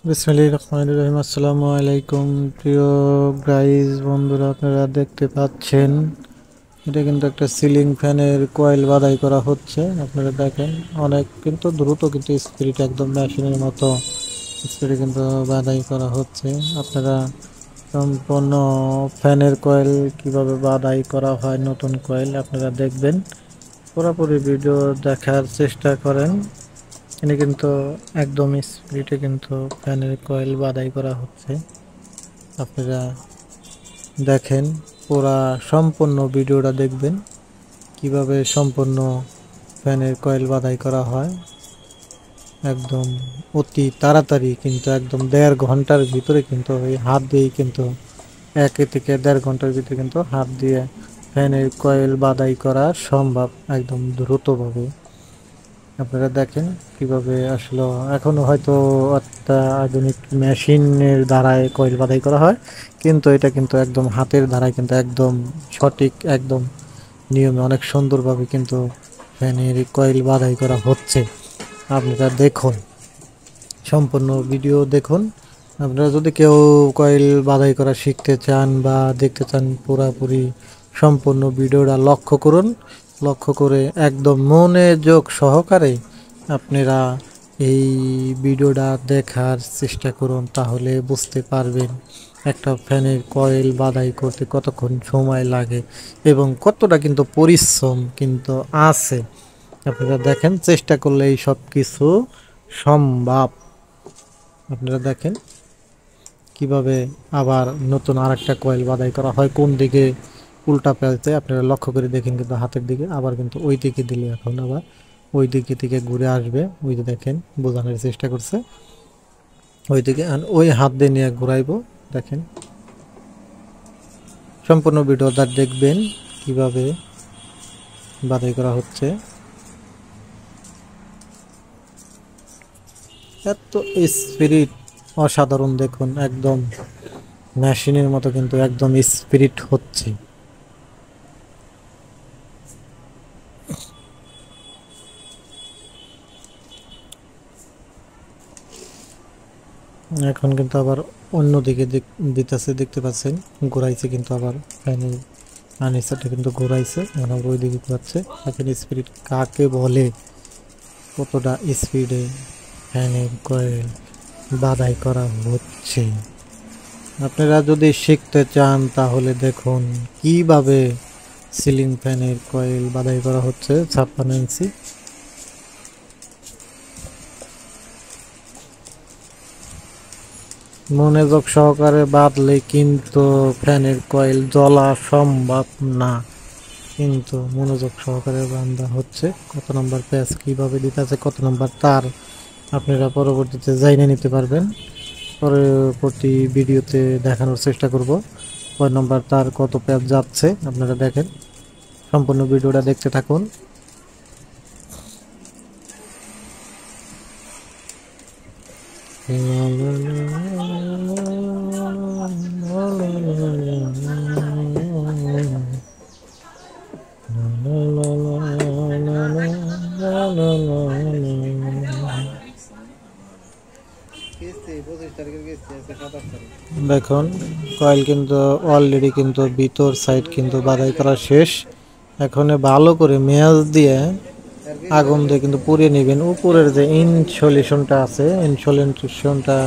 বিসমিল্লাহির রহমানির রহিম। আসসালামু আলাইকুম প্রিয় গাইজ বন্ধুরা, আপনারা দেখতে পাচ্ছেন এটা কিন্তু একটা সিলিং ফ্যানের কয়েল বাদাই করা হচ্ছে। আপনারা দেখেন অনেক কিন্তু দ্রুত, কিন্তু স্পিড একদম মেশিনের মতো স্পিডে কিন্তু বাদাই করা হচ্ছে। আপনারা সম্পূর্ণ ফ্যানের কয়েল কিভাবে বাদাই করা হয়, নতুন কয়েল আপনারা দেখবেন। পুরোপুরি ভিডিও দেখার চেষ্টা করেন। এখানে কিন্তু একদম স্পিডে কিন্তু ফ্যানের কয়েল বাদাই করা হচ্ছে। আপনারা দেখেন, পুরা সম্পূর্ণ ভিডিওটা দেখবেন কিভাবে সম্পূর্ণ ফ্যানের কয়েল বাদাই করা হয়। একদম অতি তাড়াতাড়ি, কিন্তু একদম 1.5 ঘন্টার ভিতরে কিন্তু এই হাত দিয়েই কিন্তু 1 থেকে 1.5 ঘন্টার ভিতরে কিন্তু হাত দিয়ে ফ্যানের কয়েল বাদাই করা সম্ভব একদম দ্রুতভাবে। আপনারা দেখেন কিভাবে আসলে এখনো হয়তো একটা আধুনিক মেশিনের দ্বারাই কয়েল বাদাই করা হয়, কিন্তু এটা কিন্তু একদম হাতের দ্বারাই কিন্তু একদম সঠিক, একদম নিয়মে অনেক সুন্দরভাবে কিন্তু ফ্যানের কয়েল বাদাই করা হচ্ছে। আপনারা দেখুন, সম্পূর্ণ ভিডিও দেখুন। আপনারা যদি কেউ কয়েল বাদাই করা শিখতে চান বা দেখতে চান, পুরাপুরি সম্পূর্ণ ভিডিওটা লক্ষ্য করুন। লক্ষ্য করে একদম মনোযোগ সহকারে আপনারা এই ভিডিওটা দেখার চেষ্টা করুন, তাহলে বুঝতে পারবেন একটা ফ্যানের কয়েল বাদাই করতে কতক্ষণ সময় লাগে এবং কতটা কিন্তু পরিশ্রম কিন্তু আছে। আপনারা দেখেন, চেষ্টা করলে এই সব কিছু সম্ভব। আপনারা দেখেন কিভাবে আবার নতুন আরেকটা কয়েল বাদাই করা হয়, কোন দিকে উল্টা পেঁচতে আপনারা লক্ষ্য করে দেখেন, কিন্তু হাতের দিকে আবার কিন্তু ওই দিকে দিলে এখন আবার ওই দিকে থেকে ঘুরে আসবে। ওই যে দেখেন, বোঝানোর চেষ্টা করছে ওই দিকে, আর ওই হাত দিয়ে নিয়ে ঘুরাইবো। দেখেন সম্পূর্ণ ভিডিওটা দেখবেন কিভাবে বাদাই করা হচ্ছে। এত স্পিরিট অসাধারণ, দেখুন একদম মেশিনের মতো কিন্তু একদম স্পিরিট হচ্ছে। এখন কিন্তু আবার অন্যদিকে দিতেছে, দেখতে পাচ্ছেন ঘুরাইছে কিন্তু আবার ফ্যানের আনিসাটা কিন্তু ঘুরাইছে, এখন আবার ওই দিকে ঘুরাচ্ছে। এখন স্পিড কাকে বলে, কতটা স্পিডে ফ্যানের কয়েল বাদাই করা হচ্ছে। আপনারা যদি শিখতে চান তাহলে দেখুন কিভাবে সিলিং ফ্যানের কয়েল বাদাই করা হচ্ছে 56 ইঞ্চি। মনোযোগ সহকারে বাঁধলে কিন্তু ফ্যানের কয়েল জ্বলা সম্ভব না, কিন্তু মনোযোগ সহকারে বাঁধা হচ্ছে। কত নম্বর প্যাচ কিভাবে দিতে আছে, কত নম্বর তার, আপনারা পরবর্তীতে জানিয়ে নিতে পারবেন। পরবর্তী ভিডিওতে দেখানোর চেষ্টা করব কয় নম্বর তার কত প্যাচ যাচ্ছে। আপনারা দেখেন, সম্পূর্ণ ভিডিওটা দেখতে থাকুন। দেখুন কয়েল কিন্তু অলরেডি কিন্তু ভিতর সাইড কিন্তু বাদাই করা শেষ। এখন ভালো করে মেয়াজ দিয়ে আগুন দিয়ে কিন্তু পুড়িয়ে নেবেন। উপরের যে ইনসুলেশনটা আছে, ইনসুলেশনটা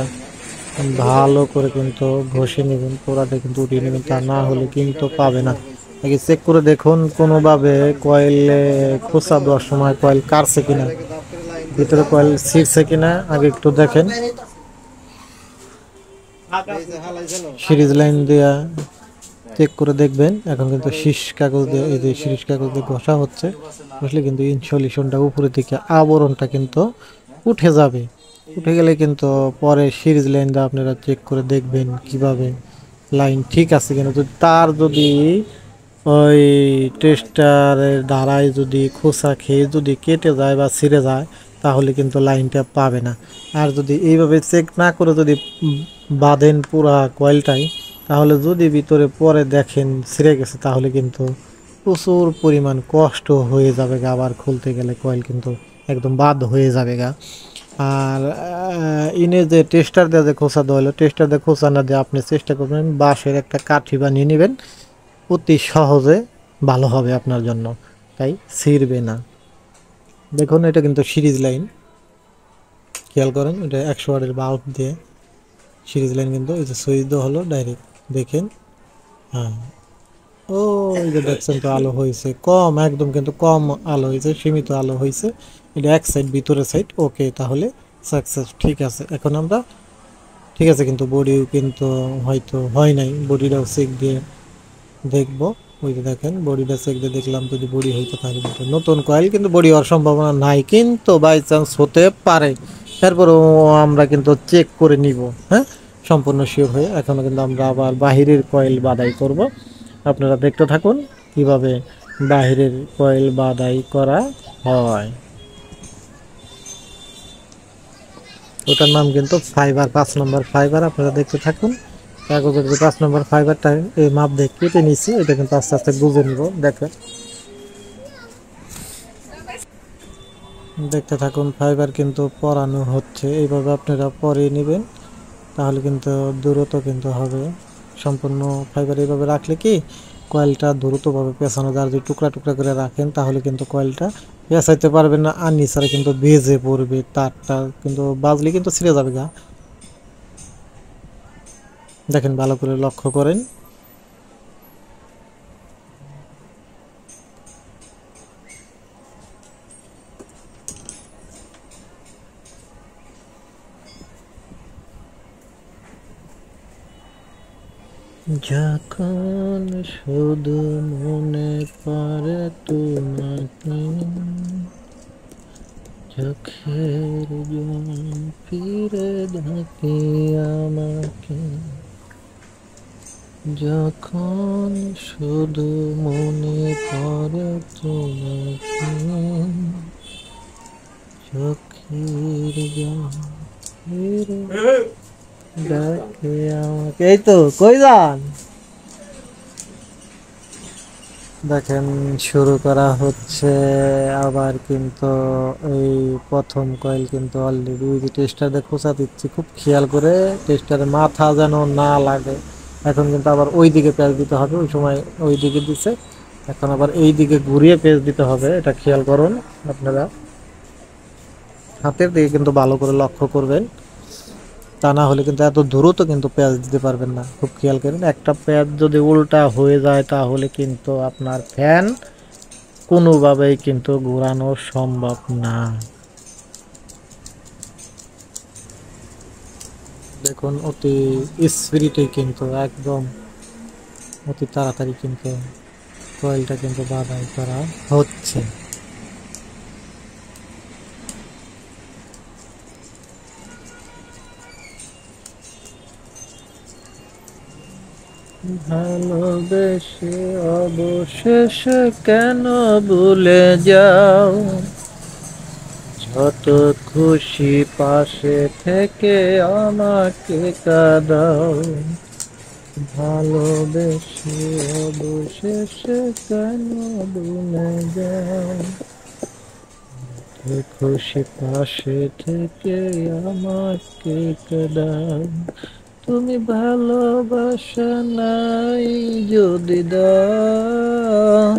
ভালো করে কিন্তু ঘষে নেবেন, পোড়াটা কিন্তু উঠিয়ে নেবেন, তা না হলে কিন্তু পাবে না। আগে চেক করে দেখুন কোনোভাবে কয়েলে খোঁচা দেওয়ার সময় কয়েল কাটছে কিনা, ভিতরে কয়েল ছিঁড়ছে কিনা আগে একটু দেখেন। সিরিজ লাইন দিয়ে চেক করে দেখবেন। এখন কিন্তু শীষ কাগজ দিয়ে, এই যে শীষ কাগজ দিয়ে ঘষা হচ্ছে, ঘষলে কিন্তু ইনসুলেশনটা উপরে থেকে আবরণটা কিন্তু উঠে যাবে। উঠে গেলে কিন্তু পরে সিরিজ লাইন দিয়ে আপনারা চেক করে দেখবেন কিভাবে লাইন ঠিক আছে কিনা। যদি ওই টেস্টারের দ্বারাই যদি খোসা খেয়ে যদি কেটে যায় বা ছিঁড়ে যায়, তাহলে কিন্তু লাইনটা পাবে না। আর যদি এইভাবে চেক না করে যদি বাঁধেন পুরা কয়েলটাই, তাহলে যদি ভিতরে পরে দেখেন ছিঁড়ে গেছে, তাহলে কিন্তু প্রচুর পরিমাণ কষ্ট হয়ে যাবে গা। আবার খুলতে গেলে কয়েল কিন্তু একদম বাদ হয়ে যাবে গা। আর ইনে যে টেস্টার দিয়ে যে খোসা দেওয়া হলো, টেস্টার দিয়ে খোসা না দিয়ে আপনি চেষ্টা করবেন বাঁশের একটা কাঠি বানিয়ে নেবেন, অতি সহজে ভালো হবে আপনার জন্য, তাই ছিঁড়বে না। দেখুন এটা কিন্তু সিরিজ লাইন, খেয়াল করেন এটা 100 ওয়াটের বাল্ব দিয়ে সিরিজ লাইন, কিন্তু এই যে সুইচ দেওয়া হলো ডাইরেক্ট, দেখেন। হ্যাঁ, ও এই যে দেখছেন তো আলো হয়েছে কম, একদম কিন্তু কম আলো হয়েছে, সীমিত আলো হয়েছে। এটা এক সাইড, ভিতরের সাইড ওকে, তাহলে সাকসেস। ঠিক আছে, এখন আমরা ঠিক আছে, কিন্তু বডিও কিন্তু হয়তো হয় নাই, বডিটাও চেক দিয়ে দেখবো। ওই যে দেখেন বডিটা চেক দিয়ে দেখলাম, যদি বডি হইতো তাহলে কিন্তু নতুন কয়েল, কিন্তু বডি হওয়ার সম্ভাবনা নাই, কিন্তু বাই চান্স হতে পারে। তারপরেও আমরা কিন্তু চেক করে নিব, হ্যাঁ, সম্পূর্ণ শিওর হয়ে। এখনো কিন্তু আমরা আবার বাহিরের কয়েল বাদাই করব, আপনারা দেখতে থাকুন কিভাবে বাহিরের কয়েল বাদাই করা হয়। ওটার নাম কিন্তু ফাইবার, 5 নম্বর ফাইবার, আপনারা দেখতে থাকুন। কাগজের যে 5 নম্বর ফাইবারটা এই মাপ দিয়ে কেটে নিচ্ছি, এটা কিন্তু আস্তে আস্তে বুঝে নিব। দেখেন, দেখতে থাকুন, ফাইবার কিন্তু পরানো হচ্ছে, এইভাবে আপনারা পরিয়ে নেবেন, তাহলে কিন্তু দ্রুত কিন্তু হবে। সম্পূর্ণ ফাইবার এইভাবে রাখলে কি কয়েলটা দ্রুতভাবে পেঁচানো যায়। আর যদি টুকরা টুকরা করে রাখেন তাহলে কিন্তু কয়েলটা পেঁচাইতে পারবেন না, আর নিচে কিন্তু ভেজে পড়বে, তারটা কিন্তু বাজলে কিন্তু ছিঁড়ে যাবে গা। দেখেন ভালো করে লক্ষ্য করেন। যখন শুধু মনে পড়ে তোমাকে, চোখের জল ফিরে ডাকে আমাকে, যখন শুধু মনে পড়ে তোমাকে, চোখের জল ফিরে ডাকে আমাকে। এই তো কই যান, দেখেন শুরু করা হচ্ছে আবার, কিন্তু এই প্রথম কয়েল কিন্তু অলরেডি ওই যে টেস্টারে খোঁচা দিচ্ছি, খুব খেয়াল করে, টেস্টারের মাথা যেন না লাগে। এখন কিন্তু আবার ওই দিকে পেঁচ দিতে হবে, ওই সময় ওই দিকে দিছে, এখন আবার এই দিকে ঘুরিয়ে পেঁচ দিতে হবে, এটা খেয়াল করুন আপনারা। হাতের দিকে কিন্তু ভালো করে লক্ষ্য করবেন, তা না হলে কিন্তু এত দ্রুত কিন্তু পেঁয়াজ দিতে পারবেন না। খুব খেয়াল করেন, একটা পেঁয়াজ যদি উল্টা হয়ে যায় তাহলে কিন্তু আপনার ফ্যান কোনোভাবেই কিন্তু ঘোরানো সম্ভব না। দেখুন অতি স্পিরিটে কিন্তু একদম অতি তাড়াতাড়ি কিন্তু কয়েলটা কিন্তু বাধাই করা হচ্ছে। ভালোবেসে অবশেষে কেন ভুলে যাও, যত খুশি পাশে থেকে আমাকে কাঁদাও, ভালোবেসে অবশেষে কেন ভুলে যাও, যত খুশি পাশে থেকে আমাকে কাঁদাও, তুমি ভালোবাসা নাই যদি দাও,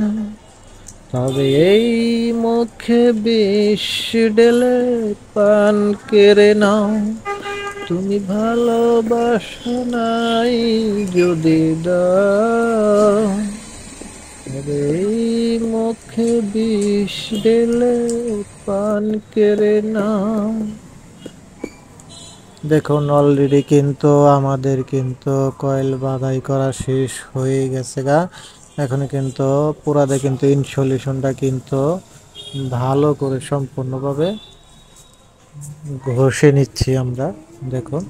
তবে এই মুখে বিষ ঢেলে পান কেড়ে নাও, তুমি ভালোবাসা নাই যদি দাও, তবে এই মুখে বিষ ঢেলে পান কেড়ে নাও। দেখুন অলরেডি কিন্তু আমাদের কিন্তু কয়েল বাধাই করা শেষ হয়ে গেছে গা। এখন কিন্তু পুরাদে কিন্তু ইনসুলেশনটা কিন্তু ভালো করে সম্পূর্ণভাবে ঘষে নিচ্ছি আমরা। দেখুন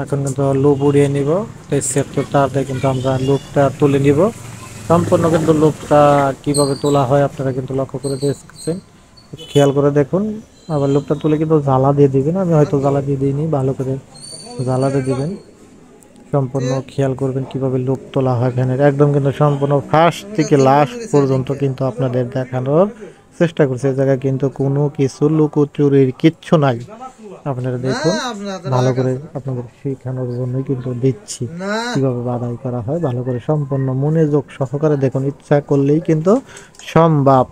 এখন কিন্তু লুপ উড়িয়ে নিব, তারপরে কিন্তু আমরা লুপটা তুলে নিব। সম্পূর্ণ কিন্তু লুপটা কিভাবে তোলা হয় আপনারা কিন্তু লক্ষ্য করে দেখছেন, খেয়াল করে দেখুন। আবার লুপটা তুলে কিন্তু জ্বালা দিয়ে দিবেন, আমি হয়তো জ্বালা দিয়ে দিইনি, ভালো করে জ্বালা দিয়ে দিবেন। সম্পূর্ণ খেয়াল করবেন কিভাবে লুপ তোলা হয় ফ্যানের, একদম কিন্তু সম্পূর্ণ ফার্স্ট থেকে লাস্ট পর্যন্ত কিন্তু আপনাদের দেখানোর চেষ্টা করছি। এই জায়গায় কিন্তু কোনো কিছু লুকোচুরির কিচ্ছু নাই। আপনারা দেখুন, ভালো করে আপনাদের শেখানোর জন্যই কিন্তু দিচ্ছি কিভাবে বাধাই করা হয়। ভালো করে সম্পূর্ণ মনোযোগ সহকারে দেখুন, ইচ্ছা করলেই কিন্তু সম্ভব।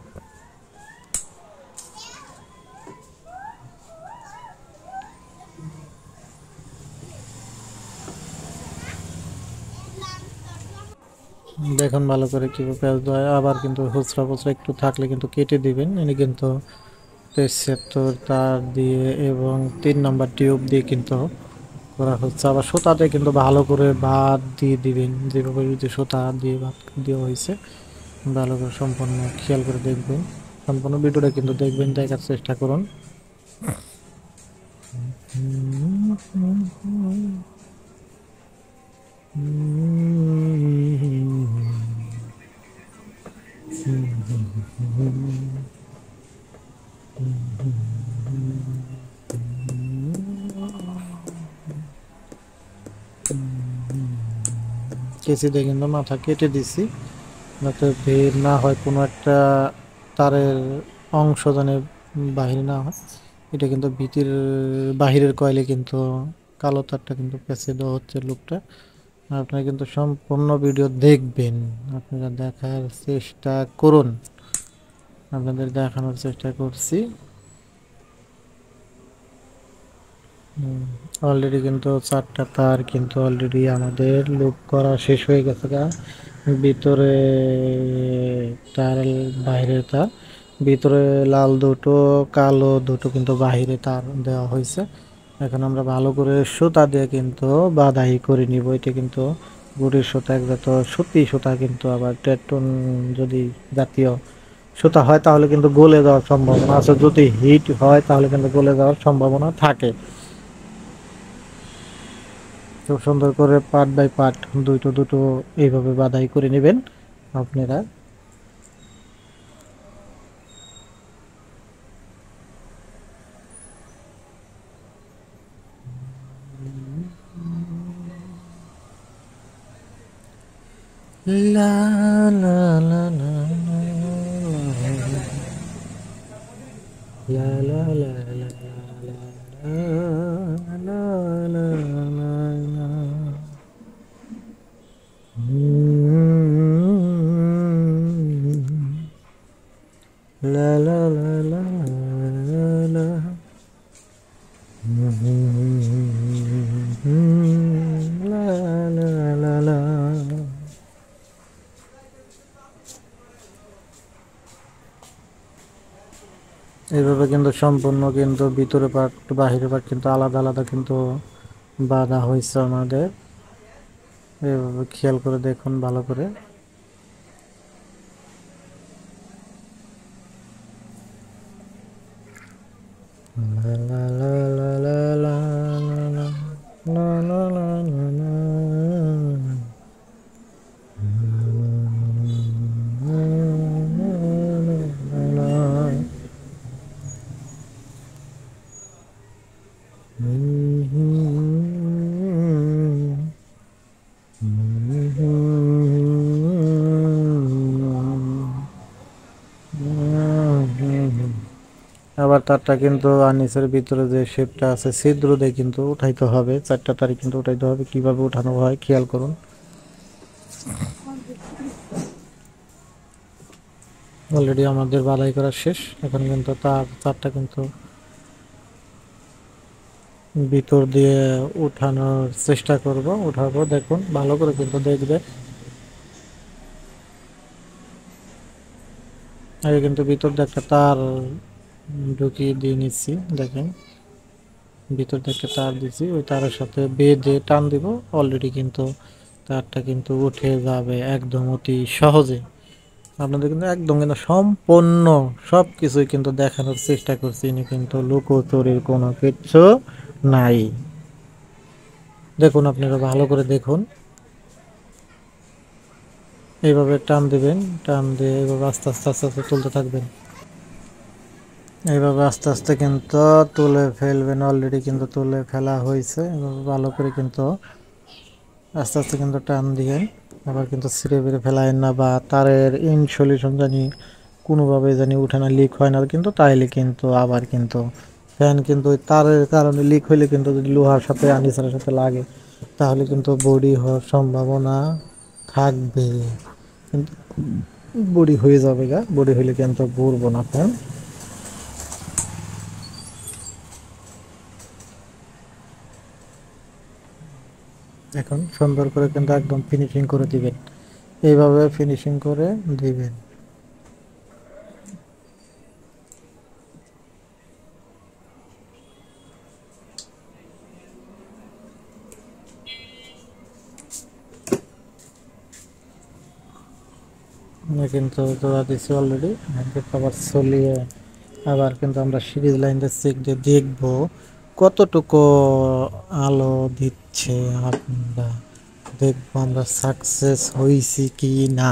দেখুন ভালো করে কিভাবে পেঁয়াজ দেওয়া হয়। আবার কিন্তু খুচরা খুচরা একটু থাকলে কিন্তু কেটে দিবেন। ইনি কিন্তু 73 তার দিয়ে এবং 3 নম্বর টিউব দিয়ে কিন্তু করা হচ্ছে। আবার সুতাতে কিন্তু ভালো করে বাদ দিয়ে দিবেন, যেভাবে যে সুতা দিয়ে বাদ দেওয়া হয়েছে ভালো করে সম্পূর্ণ খেয়াল করে দেখবেন। সম্পূর্ণ ভিডিওটা কিন্তু দেখবেন, দেখার চেষ্টা করুন। কেচি দিয়ে কিন্তু মাথা কেটে দিছি, যাতে বের না হয়, কোনো একটা তারের অংশ যেন বাহির না হয়। এটা কিন্তু ভিতর বাহিরের কয়েলে কিন্তু কালো তারটা কিন্তু পেঁচে দেওয়া হচ্ছে লুপটা। আপনারা কিন্তু সম্পূর্ণ ভিডিও দেখবেন, আপনারা দেখার চেষ্টা করুন। আপনাদের দেখানোর চেষ্টা করছি। অলরেডি কিন্তু 4টা তার কিন্তু অলরেডি আমাদের লুপ করা শেষ হয়ে গেছে। ভিতরে তার, বাইরের তার, ভিতরে লাল দুটো, কালো দুটো কিন্তু বাহিরে তার দেওয়া হয়েছে। এখন আমরা ভালো করে সুতা দিয়ে কিন্তু বাধাই করে নিব। এটা কিন্তু গুড়ির সুতা, একজাত সুতি সুতা, কিন্তু আবার টেটন যদি জাতীয় সুতা হয় তাহলে কিন্তু গলে যাওয়ার সম্ভাবনা আছে। যদি হিট হয় তাহলে কিন্তু গলে যাওয়ার সম্ভাবনা থাকে। খুব সুন্দর করে পার্ট বাই পার্ট দুটো দুটো এইভাবে বাধাই করে নেবেন আপনারা। লা লা লা লা লা লা লা লা লা লা লা লা। লা লা লা লা লা। লা লা লা লা। এইভাবে কিন্তু সম্পূর্ণ কিন্তু ভিতরে পার্ট বাহিরে পার্ট কিন্তু আলাদা আলাদা কিন্তু বাঁধা হয়েছে আমাদের। এইভাবে খেয়াল করে দেখুন ভালো করে। লা লা লা লা লা লা লা লা লা লা লা। আবার তারটা কিন্তু আনিসের ভিতরে যে শেপটা আছে ছিদ্র দিয়ে কিন্তু উঠাইতে হবে। 4টা তারই কিন্তু উঠাইতে হবে। কিভাবে উঠানো হয় খেয়াল করুন। অলরেডি আমাদের বাধাই করা শেষ। এখন কিন্তু তারটা কিন্তু ভিতর দিয়ে উঠানোর চেষ্টা করব, উঠাবো। দেখুন ভালো করে কিন্তু দেখবেন। আগে কিন্তু ভিতর দিয়ে একটা তার ঢুকিয়ে দিয়ে নিচ্ছি। দেখেন ভিতর দিয়ে একটা তার দিচ্ছি, ওই তারের সাথে বেঁধে টান দিব। অলরেডি কিন্তু তারটা কিন্তু উঠে যাবে একদম অতি সহজে। আপনাদের কিন্তু একদম কিন্তু সম্পূর্ণ সব কিছুই কিন্তু দেখানোর চেষ্টা করছি। ইনি কিন্তু লুকোচুরির কোনো কিচ্ছু নাই। দেখুন আপনারা ভালো করে দেখুন। এইভাবে টান দিবেন, টান দিয়ে এইভাবে আস্তে আস্তে আস্তে আস্তে তুলতে থাকবেন। এইভাবে আস্তে আস্তে কিন্তু তুলে ফেলবেন। অলরেডি কিন্তু তুলে ফেলা হয়েছে। এভাবে ভালো করে কিন্তু আস্তে আস্তে কিন্তু টান দিয়ে, আবার কিন্তু ছিঁড়ে বেড়ে ফেলায় না, বা তারের ইনসুলেশন জানি কোনোভাবে জানি উঠে না, লিক হয় না কিন্তু, তাইলে কিন্তু আবার কিন্তু ফ্যান কিন্তু ওই তারের কারণে লিক হইলে কিন্তু যদি লোহার সাথে আর্নিচারের সাথে লাগে তাহলে কিন্তু বডি হওয়ার সম্ভাবনা থাকবে, কিন্তু বডি হয়ে যাবে গা, বডি হইলে কিন্তু ঘুরবো না ফ্যান। এখন সুন্দর করে কিন্তু একদম ফিনিশিং করে দিবেন, এইভাবে ফিনিশিং করে দিবেন। কিন্তু জোড়া দিচ্ছি অলরেডি, আবার চলিয়ে আবার কিন্তু আমরা সিরিজ লাইনটা চেক দিয়ে দেখবো কতটুকু আলো দিচ্ছে। আমরা দেখবো আমরা সাকসেস হয়েছি কি না,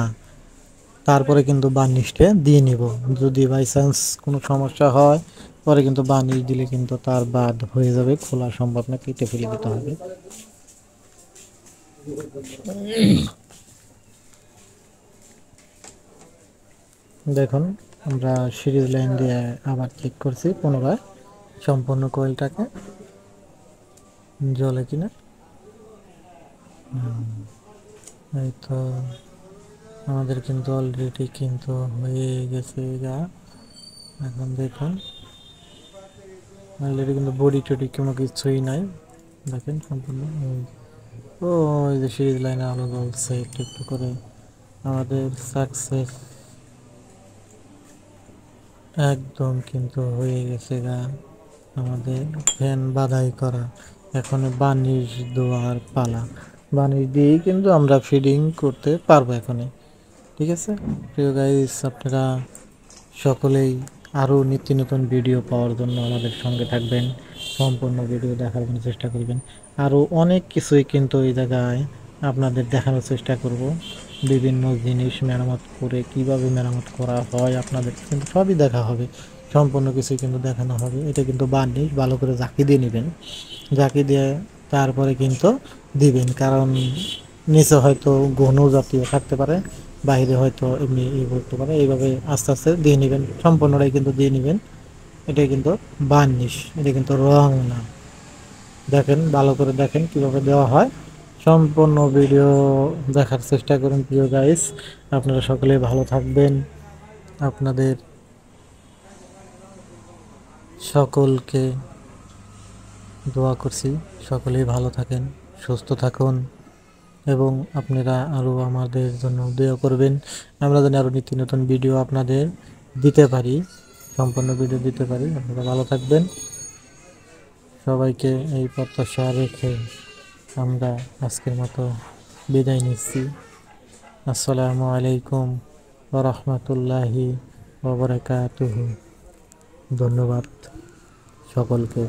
তারপরে কিন্তু বার্নিশটা দিয়ে নিব। যদি বাই চান্স কোনো সমস্যা হয় পরে কিন্তু বার্নিশ দিলে কিন্তু তার বাদ হয়ে যাবে, খোলা সম্ভব না, কেটে ফেলে দিতে হবে। দেখুন আমরা সিরিজ লাইন দিয়ে আবার চেক করছি পুনরায় সম্পূর্ণ কয়েলটাকে জ্বলে কিনা। এই তো আমাদের কিন্তু অলরেডি কিন্তু হয়ে গেছে গা। এখন দেখুন অলরেডি কিন্তু বডি টডি কোনো কিছুই নাই, দেখেন সম্পূর্ণ। ও এই যে সিরিজ লাইনে আলো জ্বলছে একটু একটু করে, আমাদের সাকসেস একদম কিন্তু হয়ে গেছে গা আমাদের ফ্যান বাধাই করা। এখন বার্নিশ দেওয়ার পালা, বার্নিশ দিয়েই কিন্তু আমরা ফিডিং করতে পারবো এখনই। ঠিক আছে প্রিয় গাইস, আপনারা সকলেই আরও নিত্য নতুন ভিডিও পাওয়ার জন্য আমাদের সঙ্গে থাকবেন, সম্পূর্ণ ভিডিও দেখার জন্য চেষ্টা করবেন। আরও অনেক কিছুই কিন্তু এই জায়গায় আপনাদের দেখানোর চেষ্টা করব, বিভিন্ন জিনিস মেরামত করে কিভাবে মেরামত করা হয় আপনাদের কিন্তু সবই দেখা হবে, সম্পূর্ণ কিছুই কিন্তু দেখানো হবে। এটা কিন্তু বার্নিশ ভালো করে জাকি দিয়ে নেবেন, জাকি দিয়ে তারপরে কিন্তু দিবেন, কারণ নিচে হয়তো ঘন জাতীয় থাকতে পারে, বাইরে হয়তো এমনি করতে পারে, এইভাবে আস্তে আস্তে দিয়ে নেবেন, সম্পূর্ণটাই কিন্তু দিয়ে নেবেন। এটা কিন্তু বার্নিশ, এটা কিন্তু রং না। দেখেন ভালো করে দেখেন কিভাবে দেওয়া হয়, সম্পূর্ণ ভিডিও দেখার চেষ্টা করুন প্রিয় গাইস। আপনারা সকলে ভালো থাকবেন, আপনাদের সকলকে দোয়া করছি সকলেই ভালো থাকেন, সুস্থ থাকুন, এবং আপনারা আরও আমাদের জন্য দোয়া করবেন, আমরা যেন আরও নিত্য নতুন ভিডিও আপনাদের দিতে পারি, সম্পূর্ণ ভিডিও দিতে পারি। আপনারা ভালো থাকবেন, সবাইকে এই প্রত্যাশা রেখে আমরা আজকের মতো বিদায় নিচ্ছি। আসসালামু আলাইকুম ওয়া রাহমাতুল্লাহি ওয়া বারাকাতুহু। ধন্যবাদ সকলকে।